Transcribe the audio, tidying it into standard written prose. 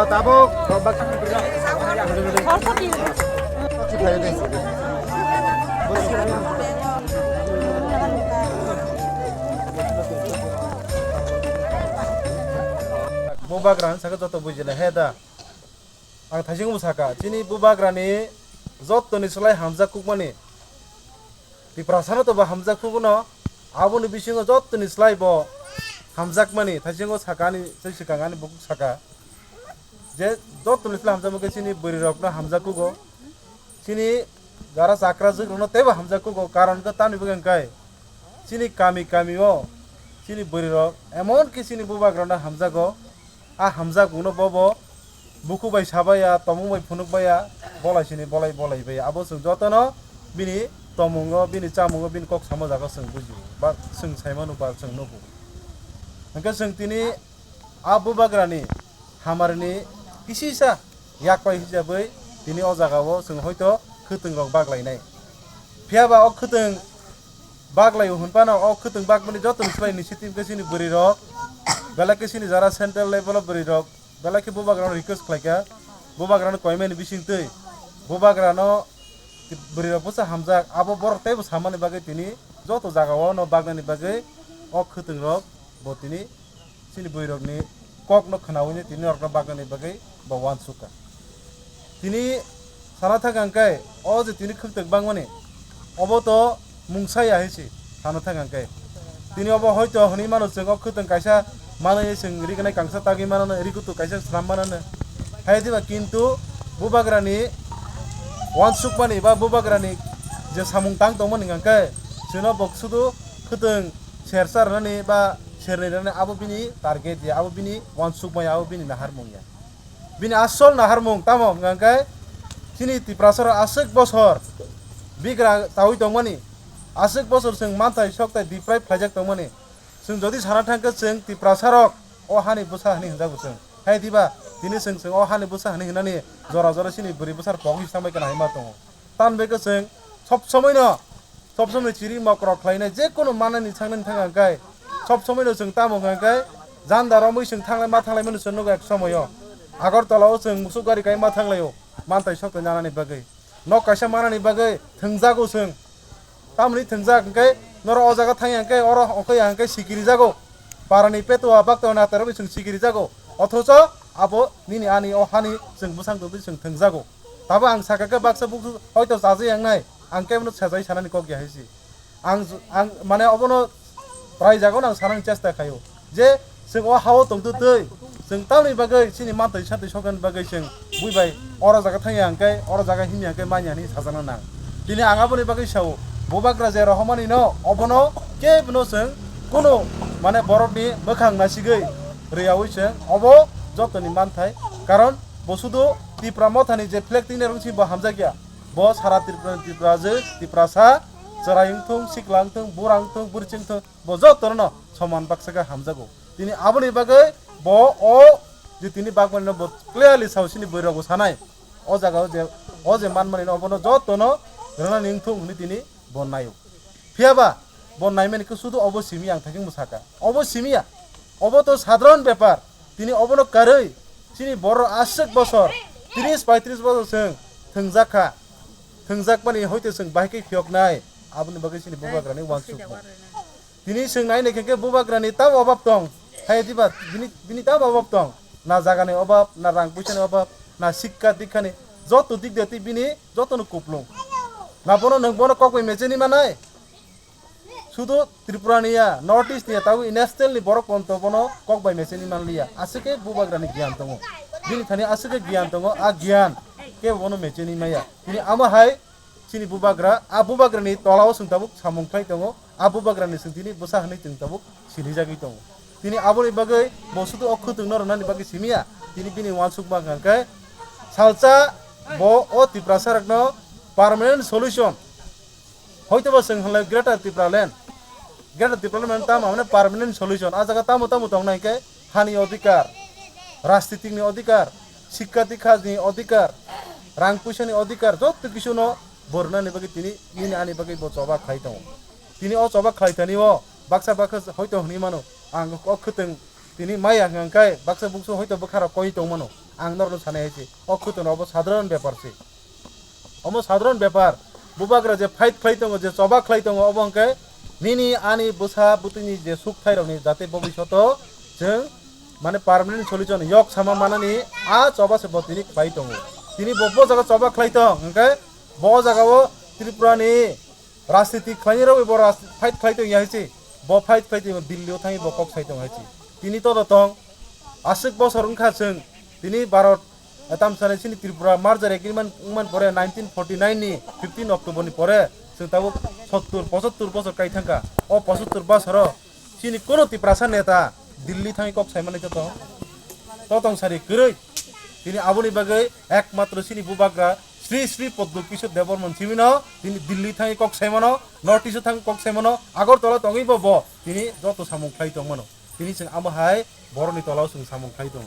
tabok robak bubagra saka joto bujile heda ang thajing musaka chini bubagra ni joto ni slai hamza kukmani ti prasana to ba hamza kukuno aboni bisingo joto ni slai bo hamzak mani thajingo sakani sikangani buk saka je joto ni slai hamza muke chini buri rokna hamza kugo chini gara sakra jugno teba hamza kugo karon ka tani bugen kai chini kami o chini buri rok emon ki chini bubagra na hamza go a hamza guno bobo buku bai sabaya tomung bai phunuk baya bolai sini bolai baya abo sung jotono bini tomungo bini chamungo bini kok samojago sung buji ba sung saimanu ba sung nobu angka sung tini abu bagrani hamarni kisisa yakpai hijabai tini o jagao sung hoito khuteng rok baglainai phiaba o khuteng baglayo hunpano o khuteng bagmani joto slai ni sitim kesini buri rok belaki sini jara central level of buri rok belaki bubagrano request khlaika bubagrano koimeni bising tei bubagrano buri rok pusa hamza abo bor tei samani bagai tini joto jagao no bagnani bagai o khuteng rok bo tini sini buri rok ni kok no khnauni tini rok bagnani bagai bo wan suka tini sana thagangkai o je tini khuteng bangmani obo to mungsaya hisi sana thagangkai tini obo hoito honi manus jeng o khuteng kaisa manai sing rikanai kangsa tagi manana rikutu kaisa sram manana haydiba kintu bubagrani wan sukmani ba bubagrani je samung tang tongmani ngangkai sino boksudu khuteng sersar nani ba sernai nani abo bini target ya abo bini wan sukmaya abo bini naharmung ya bini asol naharmung tamo ngangkai sini tiprasara asik bosor bigra tawi tongmani asik bosor sing mantai soktai deprive khajak tongmani sing jodi sara thangka sing tiprasarok o hani busa hani hinjago sing haydiba tini sing o hani busa hani hinani jora sini buri busar pogi samai kana hima tongo tanbeka sing sob somoi chiri mokrok khlainai je kono manani changnani thangangkai sob somoi no sing tamo ngangkai jandaro moi sing thanglai ma thanglai manu sonno ek samoyo agartala o sing musugari kai ma thanglayo mantai sokta janani bagai nok kaisa manani bagai thangjago sing tamni thangjak ngkai noro o jaga thangangkai oro okai angkai sikiri jago parani petwa bakto na taro sing sikiri jago othocho abo nini ani o hani sing busang dobi sing thangjago tabo ang sakaka baksa buksu hoito sajai angnai angkai mno sajai sanani kok ya hisi ang mane obono prai jago nang sanang chesta khayo je sing o hawo tongtu tei sing tamni bagai sini mantai santai sokan bagai sing buibai oro jaga thangangkai oro jaga himi angkai manyani sajana nang dini angaboni bagai sao bubagra je rohmani no obono ke bno sing kono mane borokni bokhang nasigei riyawi sing obo jotoni manthai karon bosudo tipra mothani je flag tine rungsi bo hamjakya bo sara tipra je tiprasa charayungthung siklangthung burangthung burchingthung bo jotorno soman baksaka hamjago tini aboni bagai bo o je tini bagmani no bo clearly sausini boirago sanai o jaga o je manmani no obono jotono rana ningthung ni tini bonnayo phiaba bonnai mani ko শুধু অবসীমি ang thaking musaka অবসীমিয়া of তো সাধারণ ব্যাপার তিনি অবনো কারই তিনি বড় আশক বছর 30 35 বছর song থংজাক মানে হইতে সং বাহিকে ফিয়কনাই আবনি বাগে সিনি বুবাগ্রানি ওয়ানসুক তিনি সং নাই নেকে বুবাগ্রানি তাও অভাব দং হাইদিবা বিনি তাও অভাব দং না জাগানি অভাব না রাং পয়সানি অভাব না শিক্ষা দীক্ষানি যত দিক দিতে বিনি যতনো কুপলং না বনো নং বনো ককই মেজেনি মানাই শুধু ত্রিপুরানিয়া নর্থ ইস্ট নিয়া তাও ন্যাশনাল নি বড় কোন তো বনো কক বাই মেসেনি মানলিয়া আসকে বুবাগ্রানি জ্ঞান দङ बिनि थानि आसके गियान दङ आ गियान के बनो मेचेनि माया बिनि आमा हाय सिनि बुबाग्रा आ बुबाग्रानि तलाव सोंताबुक सामुंखाय दङ आ बुबाग्रानि सोंथिनि बुसा हनै जोंताबुक सिनि जागै दङ तिनि आबोनि बागै बसुदु अखु दङ रनानि बागै सिमिया तिनि बिनि वानसुक बागांखाय सालचा बो ओ तिप्रासारकनो पार्मानेंट सल्यूशन হয়তোবা जों हले ग्रेटर टिप्रालेण्ड ताम माने पार्मानेंट सल्यूशन आ जागा तामु दंनायखाय हानि अधिकार राजनीतिनि अधिकार शिक्षा दीक्षानि अधिकार रां पैसानि अधिकार जत किसुनो बरनानि बागै तिनि इनि आनि बागै बो चबा खाइ दङ तिनि अ चबा खाइथानि ओ बाक्सा बाक्सा हयतो हनि मानो आं अखुतों तिनि माया गांखाय बाक्सा बुक्सो हयतो बखारा कइ दङ मानो ang norno sane haichi o khuton obo সাধারণ ব্যাপার se omo সাধারণ ব্যাপার bubagra je fight khlai tongo je choba khlai tongo obo hingke nini ani busa butini je suk thai rokni jate bobishoto जों माने permanent solution yok sama manani a choba se bo tini khlai tongo tini bobo jaga choba khlai tong hingke bo jagao Tripura ni রাজনীতি খাইরো এবার fight খাইতে ইয়াইছি ব fight খাইতে দিল্লিও থাই ব cock সাইতে হাইছি তিনি তো দতং আশিক বছর উনখা जों তিনি ভারত এতাম সানে সিনি ত্রিপুরা মার্জার এগ্রিমেন্ট উমান পরে 1949 নি 15 অক্টোবর নি পরে जों তাবো 70 75 বছর কাই থাকা ও 75 বছর সিনি কোন ত্রিপুরা নেতা দিল্লি থাই কক সাইমানে তো ততং সারি গরৈ তিনি আবুনি বাগে একমাত্র সিনি বুবাগ্রা শ্রী শ্রী পদ্মকিশোর দেববর্মন সিমিন তিনি দিল্লি থাকি কক সাইমানো নর্থ ইস্ট থাকি কক সাইমানো আগরতলা তঙই বব তিনি যত সামুং খাই দंमोन তিনি जों আমহাই বরনি তলাও जों সামুং খাই दङ